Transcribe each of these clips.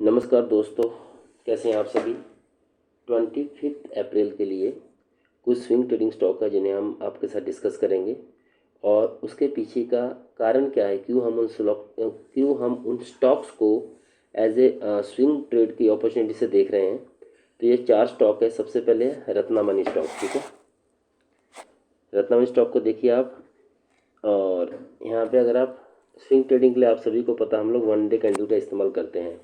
नमस्कार दोस्तों, कैसे हैं आप सभी। 25 अप्रैल के लिए कुछ स्विंग ट्रेडिंग स्टॉक है जिन्हें हम आपके साथ डिस्कस करेंगे और उसके पीछे का कारण क्या है, क्यों हम उन स्टॉक्स को एज ए स्विंग ट्रेड की अपॉर्चुनिटी से देख रहे हैं। तो ये 4 स्टॉक है। सबसे पहले है रत्नामनी स्टॉक। ठीक है, रत्नामनी स्टॉक को देखिए आप। और यहाँ पे अगर आप स्विंग ट्रेडिंग के लिए, आप सभी को पता, हम लोग 1 डे कैंडल का इस्तेमाल करते हैं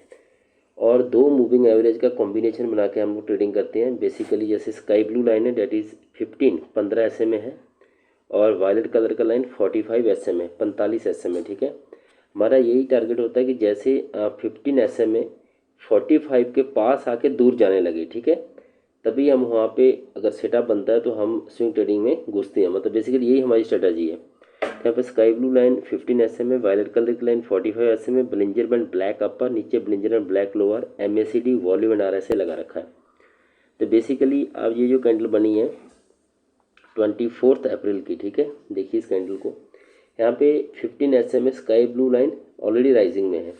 और 2 मूविंग एवरेज का कॉम्बिनेशन बना के हम लोग ट्रेडिंग करते हैं। बेसिकली जैसे स्काई ब्लू लाइन है, डेट इज़ 15 SMA है, और वायलेट कलर का लाइन 45 SMA है, 45 SMA। ठीक है, हमारा यही टारगेट होता है कि जैसे 15 SMA 45 के पास आके दूर जाने लगे, ठीक है, तभी हम वहाँ पे अगर सेटअप बनता है तो हम स्विंग ट्रेडिंग में घुसते हैं। मतलब बेसिकली यही हमारी स्ट्रेटजी है। यहाँ पे sky blue line 15 SMA, violet colour की line 45 SMA, Bollinger band black upper, नीचे Bollinger band black lower, MACD volume and RSI लगा रखा है। तो बेसिकली अब ये जो कैंडल बनी है 24 अप्रैल की, ठीक है, देखिए इस कैंडल को। यहाँ पे 15 SMA sky blue line already rising में है,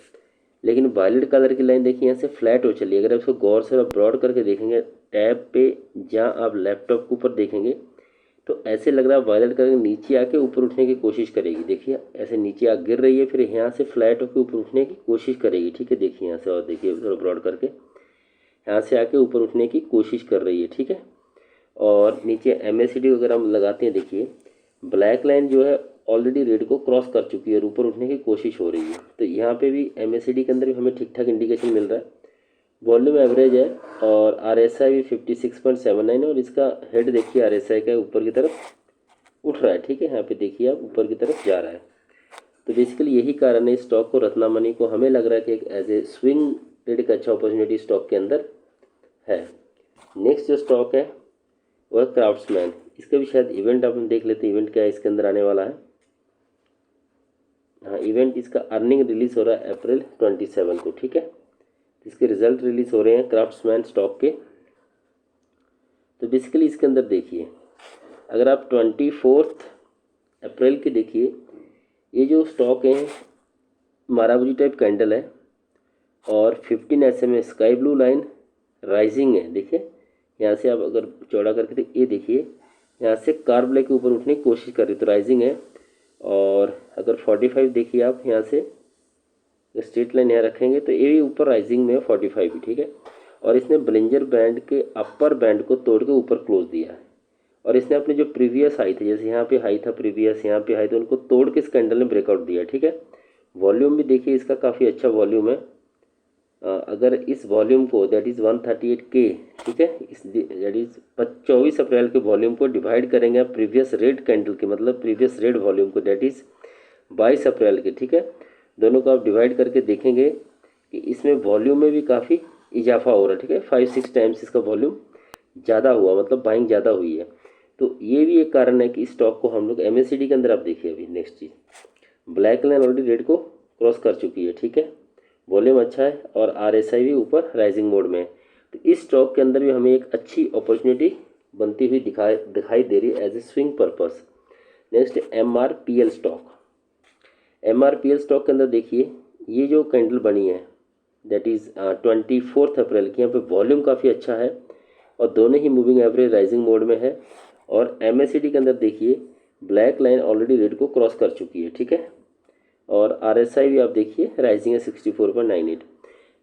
लेकिन वायलेट कलर की लाइन देखिए यहाँ से फ्लैट हो चली है। अगर आप इसको गौर से ब्रॉड करके देखेंगे टैब पे, जहाँ आप लैपटॉप के ऊपर देखेंगे तो ऐसे लग रहा है वायलेट कलर नीचे आके ऊपर उठने की कोशिश करेगी। देखिए ऐसे नीचे आ गिर रही है, फिर यहाँ से फ्लैट होकर ऊपर उठने की कोशिश करेगी। ठीक है, देखिए यहाँ से, और देखिए थोड़ा ब्रॉड करके यहाँ से आके ऊपर उठने की कोशिश कर रही है। ठीक है, और नीचे MACD अगर हम लगाते हैं, देखिए ब्लैक लाइन जो है ऑलरेडी रेड को क्रॉस कर चुकी है और ऊपर उठने की कोशिश हो रही है। तो यहाँ पे भी MACD के अंदर भी हमें ठीक ठाक इंडिकेशन मिल रहा है। वॉल्यूम एवरेज है और RSI भी 56.79 है, और इसका हेड देखिए RSI का ऊपर की तरफ उठ रहा है। ठीक है, यहाँ पे देखिए आप ऊपर की तरफ जा रहा है। तो बेसिकली यही कारण है इस स्टॉक को, रत्नामनी को, हमें लग रहा है कि एक एज ए स्विंग ट्रेड का अच्छा अपॉर्चुनिटी स्टॉक के अंदर है। नेक्स्ट जो स्टॉक है वह क्राफ्ट्समैन। इसका भी शायद इवेंट अपन देख लेते हैं, इवेंट क्या है इसके अंदर आने वाला है। हाँ, इवेंट इसका अर्निंग रिलीज हो रहा है April 27 को। ठीक है, इसके रिजल्ट रिलीज हो रहे हैं क्राफ्ट्समैन स्टॉक के। तो बेसिकली इसके अंदर देखिए, अगर आप 24 अप्रैल के देखिए, ये जो स्टॉक है माराबुजी टाइप कैंडल है और 15 SMA sky blue line rising है। देखिए यहाँ से आप अगर चौड़ा करके ये देखिए, यहाँ से कार्ब ब्लैक के ऊपर उठने की कोशिश कर रही, तो राइजिंग है। और अगर 45 देखिए आप, यहाँ से स्ट्रेट लाइन यहाँ रखेंगे तो ये भी ऊपर राइजिंग में है 45 भी। ठीक है, और इसने ब्लिंजर बैंड के अपर बैंड को तोड़ के ऊपर क्लोज दिया है, और इसने अपने जो प्रीवियस हाई थे, जैसे यहाँ पे हाई था प्रीवियस, यहाँ पे हाई, तो उनको तोड़ के इस कैंडल ने ब्रेकआउट दिया। ठीक है, वॉल्यूम भी देखिए इसका काफ़ी अच्छा वॉल्यूम है। अगर इस वॉल्यूम को, दैट इज़ 138K, ठीक है, इस दैट इज़ 24 अप्रैल के वॉल्यूम को डिवाइड करेंगे आप प्रीवियस रेड कैंडल के, मतलब प्रीवियस रेड वॉल्यूम को, दैट इज़ 22 अप्रैल के। ठीक है, दोनों को आप डिवाइड करके देखेंगे कि इसमें वॉल्यूम में भी काफ़ी इजाफा हो रहा है। ठीक है, 5-6 टाइम्स इसका वॉल्यूम ज़्यादा हुआ, मतलब बाइंग ज़्यादा हुई है। तो ये भी एक कारण है कि इस स्टॉक को हम लोग MACD के अंदर, आप देखिए अभी नेक्स्ट चीज़, ब्लैक लाइन ऑलरेडी रेड को क्रॉस कर चुकी है। ठीक है, वॉल्यूम अच्छा है और RSI भी ऊपर राइजिंग मोड में है। तो इस स्टॉक के अंदर भी हमें एक अच्छी अपॉर्चुनिटी बनती हुई दिखाई दे रही है as a swing purpose. Next MRPL stock. MRPL stock के अंदर देखिए, ये जो कैंडल बनी है दैट इज़ 24 अप्रैल की, यहाँ पे वॉल्यूम काफ़ी अच्छा है और दोनों ही मूविंग एवरेज राइजिंग मोड में है। और MACD के अंदर देखिए ब्लैक लाइन ऑलरेडी रेड को क्रॉस कर चुकी है। ठीक है, और RSI भी आप देखिए राइजिंग है 64.98।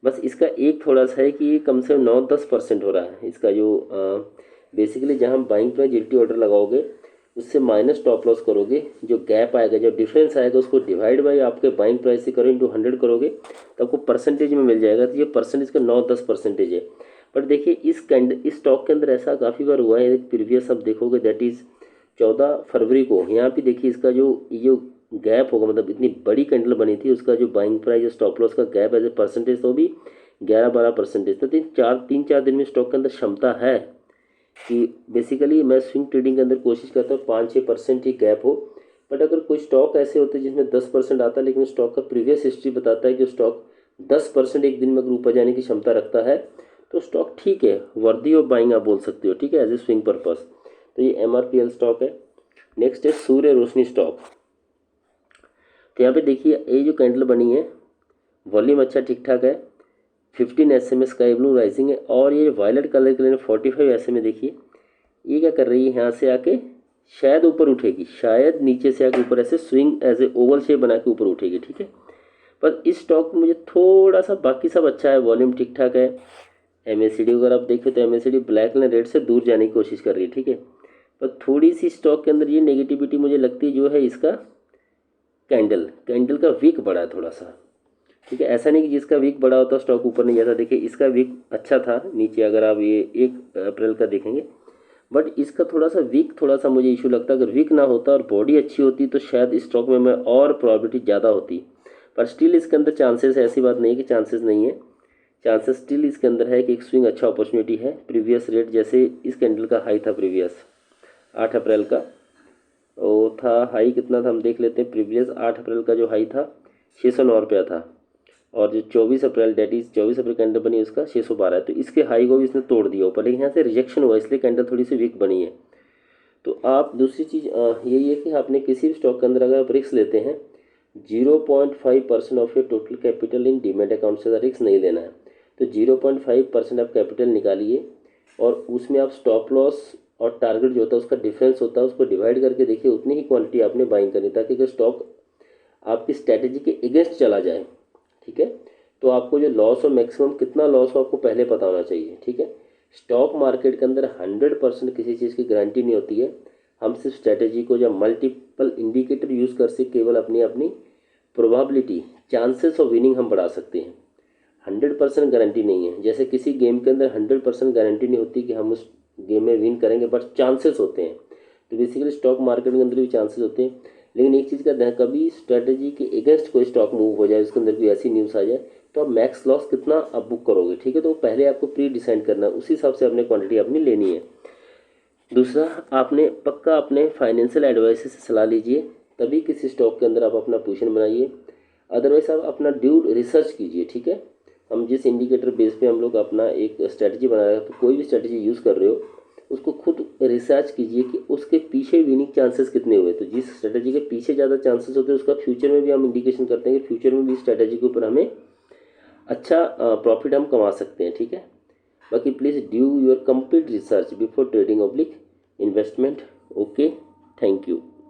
बस इसका एक थोड़ा सा है कि ये कम से कम 9-10% हो रहा है इसका जो बेसिकली जहाँ हम बाइंग प्राइस GT ऑर्डर लगाओगे उससे माइनस स्टॉप लॉस करोगे, जो गैप आएगा, जो डिफरेंस आएगा, उसको डिवाइड बाई आपके बाइंग प्राइस से करो, इंटू 100 करोगे तो आपको परसेंटेज में मिल जाएगा। तो ये परसेंटेज का 9-10% है। बट देखिए इस स्टॉक के अंदर ऐसा काफ़ी बार हुआ है, प्रीवियस आप देखोगे दैट इज़ 14 फरवरी को, यहाँ पे देखिए इसका जो गैप होगा, मतलब इतनी बड़ी कैंडल बनी थी, उसका जो बाइंग प्राइस स्टॉप लॉस का गैप एज ए परसेंटेज तो भी 11-12% था। 3-4 दिन में स्टॉक के अंदर क्षमता है कि बेसिकली मैं स्विंग ट्रेडिंग के अंदर कोशिश करता हूँ 5-6% ही गैप हो। बट अगर कोई स्टॉक ऐसे होते हैं जिसमें 10% आता है, लेकिन स्टॉक का प्रीवियस हिस्ट्री बताता है कि स्टॉक 10% एक दिन में अगर ऊपर जाने की क्षमता रखता है, तो स्टॉक ठीक है, वर्दी ऑफ बाइंग आप बोल सकते हो। ठीक है, एज ए स्विंग पर्पस। तो ये MRPL स्टॉक है। नेक्स्ट है सूर्य रोशनी स्टॉक। तो यहाँ पे देखिए ये जो कैंडल बनी है, वॉल्यूम अच्छा ठीक ठाक है, 15 SMA स्काई ब्लू राइजिंग है। और ये वायलेट कलर के लिए 45 SMA देखिए, ये क्या कर रही है, यहाँ से आके शायद ऊपर उठेगी, शायद नीचे से आके ऊपर ऐसे swing as a oval shape बना के ऊपर उठेगी, ठीक है। पर इस स्टॉक में मुझे थोड़ा सा, बाकी सब अच्छा है, वॉल्यूम ठीक ठाक है। MACD अगर आप देखें तो MACD ब्लैक लाइन रेड से दूर जाने की कोशिश कर रही है, ठीक है। पर थोड़ी सी स्टॉक के अंदर ये नेगेटिविटी मुझे लगती है जो है इसका कैंडल का वीक बड़ा है थोड़ा सा, ठीक है। ऐसा नहीं कि जिसका वीक बड़ा होता स्टॉक ऊपर नहीं जाता, देखिए इसका वीक अच्छा था नीचे, अगर आप ये 1 अप्रैल का देखेंगे, बट इसका थोड़ा सा वीक, थोड़ा सा मुझे इशू लगता है। अगर वीक ना होता और बॉडी अच्छी होती तो शायद इस स्टॉक में मैं और प्रॉबिलिटी ज़्यादा होती, पर स्टिल इसके अंदर चांसेस है, ऐसी बात नहीं है कि चांसेस नहीं है, चांसेस स्टिल इसके अंदर है कि एक स्विंग अच्छा अपॉर्चुनिटी है। प्रीवियस रेट जैसे इस कैंडल का हाई था प्रीवियस 8 अप्रैल का, वो था हाई कितना था हम देख लेते हैं। प्रीवियस 8 अप्रैल का जो हाई था 609 रुपया था, और जो 24 अप्रैल डेट इज 24 अप्रैल कैंडल बनी उसका 612 है। तो इसके हाई को भी इसने तोड़ दिया ऊपर, लेकिन यहाँ से रिजेक्शन हुआ, इसलिए कैंडल थोड़ी सी वीक बनी है। तो आप दूसरी चीज़ यही है कि आपने किसी भी स्टॉक के अंदर अगर आप रिस्क लेते हैं 0.5% of your total capital in demat account से रिस्क नहीं लेना है। तो 0.5% आप कैपिटल निकालिए और उसमें आप स्टॉप लॉस और टारगेट जो होता है उसका डिफरेंस होता है, उसको डिवाइड करके देखिए, उतनी ही क्वांटिटी आपने बाइंग करनी, ताकि अगर स्टॉक आपकी स्ट्रैटेजी के अगेंस्ट चला जाए, ठीक है, तो आपको जो लॉस हो, मैक्सिमम कितना लॉस हो आपको पहले पता होना चाहिए, ठीक है। स्टॉक मार्केट के अंदर 100% किसी चीज़ की गारंटी नहीं होती है। हम सिर्फ स्ट्रैटेजी को या मल्टीपल इंडिकेटर यूज़ कर से केवल अपनी अपनी प्रोबेबिलिटी, चांसेस ऑफ विनिंग हम बढ़ा सकते हैं। 100% गारंटी नहीं है, जैसे किसी गेम के अंदर 100% गारंटी नहीं होती कि हम उस गेम में विन करेंगे, बट चांसेस होते हैं। तो बेसिकली स्टॉक मार्केट के अंदर भी चांसेस होते हैं। लेकिन एक चीज़ का ध्यान, कभी स्ट्रैटेजी के अगेंस्ट कोई स्टॉक मूव हो जाए, उसके अंदर कोई ऐसी न्यूज़ आ जाए, तो आप मैक्स लॉस कितना आप बुक करोगे, ठीक है। तो पहले आपको प्री डिसाइड करना है, उसी हिसाब से अपने क्वांटिटी अपनी लेनी है। दूसरा, आपने पक्का अपने फाइनेंशियल एडवाइजर से सलाह लीजिए, तभी किसी स्टॉक के अंदर आप अपना पोजीशन बनाइए। अदरवाइज आप अपना ड्यू रिसर्च कीजिए, ठीक है। हम जिस इंडिकेटर बेस पे हम लोग अपना एक स्ट्रैटेजी बना रहे हैं, तो कोई भी स्ट्रैटेजी यूज़ कर रहे हो उसको खुद रिसर्च कीजिए कि उसके पीछे विनिंग चांसेस कितने हुए। तो जिस स्ट्रैटेजी के पीछे ज़्यादा चांसेस होते हैं उसका फ्यूचर में भी हम इंडिकेशन करते हैं कि फ्यूचर में भी स्ट्रैटेजी के ऊपर हमें अच्छा प्रॉफिट हम कमा सकते हैं, ठीक है। बाकी please do your complete research before trading oblique investment. Okay, thank you.